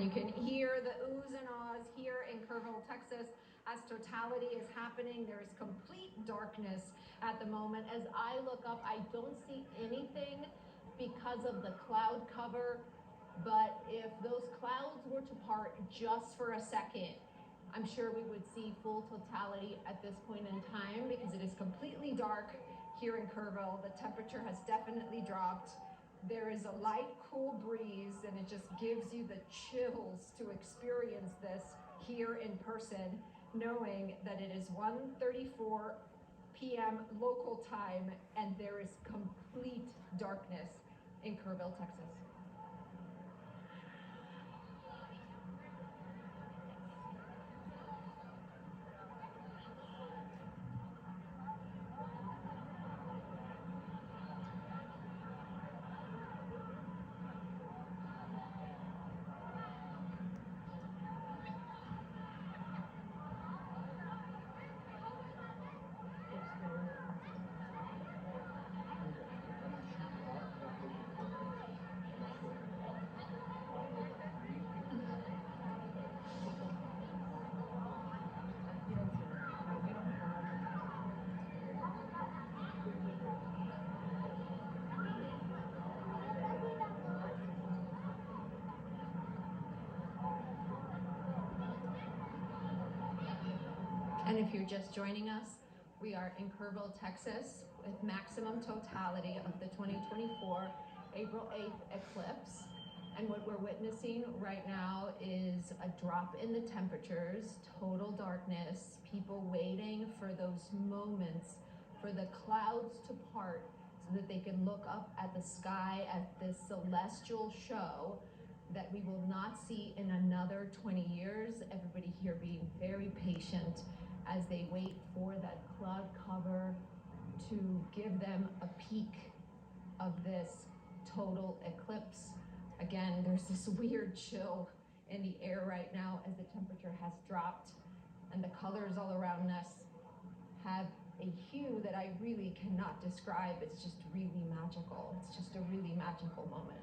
And you can hear the oohs and ahs here in Kerrville, Texas, as totality is happening. There is complete darkness at the moment. As I look up, I don't see anything because of the cloud cover. But if those clouds were to part just for a second, I'm sure we would see full totality at this point in time, because it is completely dark here in Kerrville. The temperature has definitely dropped. There is a light, cool breeze, and it just gives you the chills to experience this here in person, knowing that it is 1:34 p.m. local time, and there is complete darkness in Kerrville, Texas. And if you're just joining us, we are in Kerrville, Texas, with maximum totality of the 2024 April 8th eclipse. And what we're witnessing right now is a drop in the temperatures, total darkness, people waiting for those moments for the clouds to part so that they can look up at the sky at this celestial show that we will not see in another 20 years. Everybody here being very patient as they wait for that cloud cover to give them a peek of this total eclipse. Again, there's this weird chill in the air right now as the temperature has dropped, and the colors all around us have a hue that I really cannot describe. It's just really magical. It's just a really magical moment.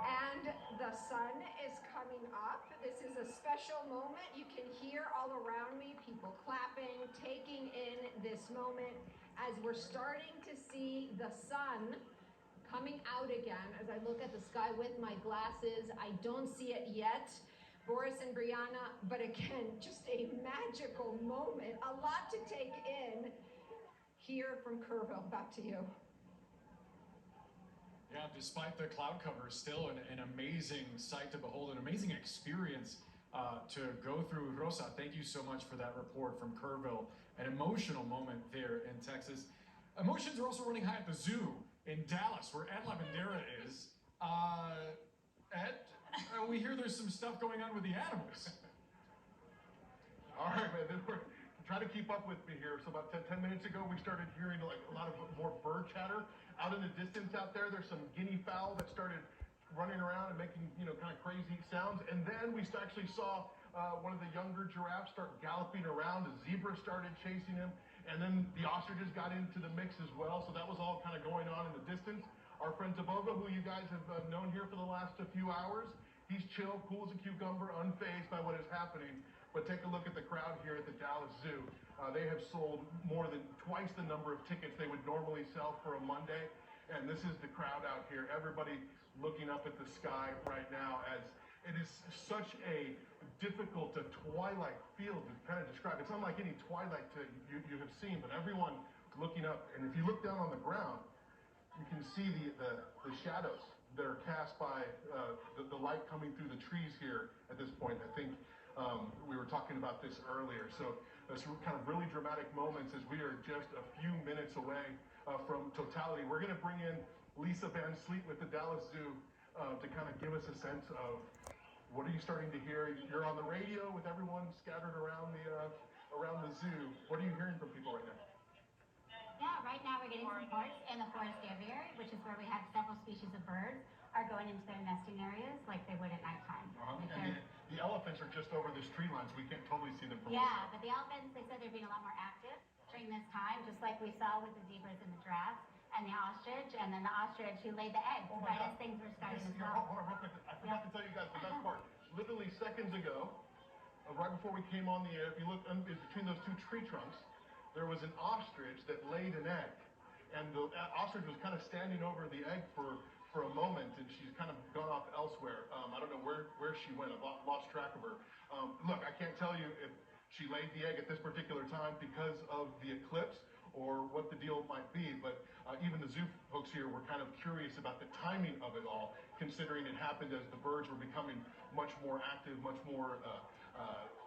And the sun is coming up. This is a special moment. You can hear all around me people clapping, taking in this moment as we're starting to see the sun coming out again. As I look at the sky with my glasses, I don't see it yet, Boris and Brianna, but again, just a magical moment. A lot to take in here from Kerrville. Back to you. Yeah, despite the cloud cover, still an amazing sight to behold, an amazing experience to go through. Rosa, thank you so much for that report from Kerrville. An emotional moment there in Texas. Emotions are also running high at the zoo in Dallas, where Ed Lavandera is. Ed, we hear there's some stuff going on with the animals. All right, man. Try to keep up with me here. So about 10 minutes ago, we started hearing like a lot of more bird chatter. Out in the distance out there, there's some guinea fowl that started running around and making, kind of crazy sounds. And then we actually saw one of the younger giraffes start galloping around. The zebra started chasing him. And then the ostriches got into the mix as well. So that was all kind of going on in the distance. Our friend Taboga, who you guys have known here for the last few hours, he's chill, cool as a cucumber, unfazed by what is happening. But take a look at the crowd here at the Dallas Zoo. They have sold more than twice the number of tickets they would normally sell for a Monday. And this is the crowd out here. Everybody looking up at the sky right now, as it is such a difficult twilight field to kind of describe. It's unlike any twilight you have seen, but everyone looking up. And if you look down on the ground, you can see the shadows that are cast by the light coming through the trees here at this point. I think we were talking about this earlier. So kind of really dramatic moments as we are just a few minutes away from totality. We're going to bring in Lisa Van Sleet with the Dallas Zoo to kind of give us a sense of what are you starting to hear. You're on the radio with everyone scattered around the zoo. What are you hearing from people right now? Yeah, right now we're getting some reports in the forest aviary, which is where we have several species of birds are going into their nesting areas like they would at nighttime. And the elephants are just over this tree line, so we can't totally see them from Yeah, but the elephants, they said they're being a lot more active during this time, just like we saw with the zebras and the giraffes and the ostrich, and then the ostrich who laid the eggs right as things were starting to Hold swell. on real quick. I forgot to tell you guys the best part. Literally seconds ago, right before we came on the air, if you look between those two tree trunks, there was an ostrich that laid an egg. And the ostrich was kind of standing over the egg for a moment, and she's kind of gone off elsewhere. I don't know where she went. I've lost track of her. Look, I can't tell you if she laid the egg at this particular time because of the eclipse or what the deal might be, but even the zoo folks here were kind of curious about the timing of it all, considering it happened as the birds were becoming much more active, much more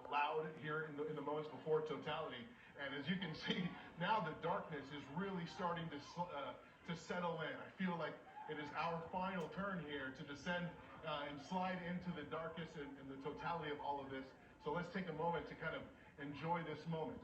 loud here in the moments before totality. And as you can see, now the darkness is really starting to settle in. I feel like it is our final turn here to descend and slide into the darkness and the totality of all of this. So let's take a moment to kind of enjoy this moment.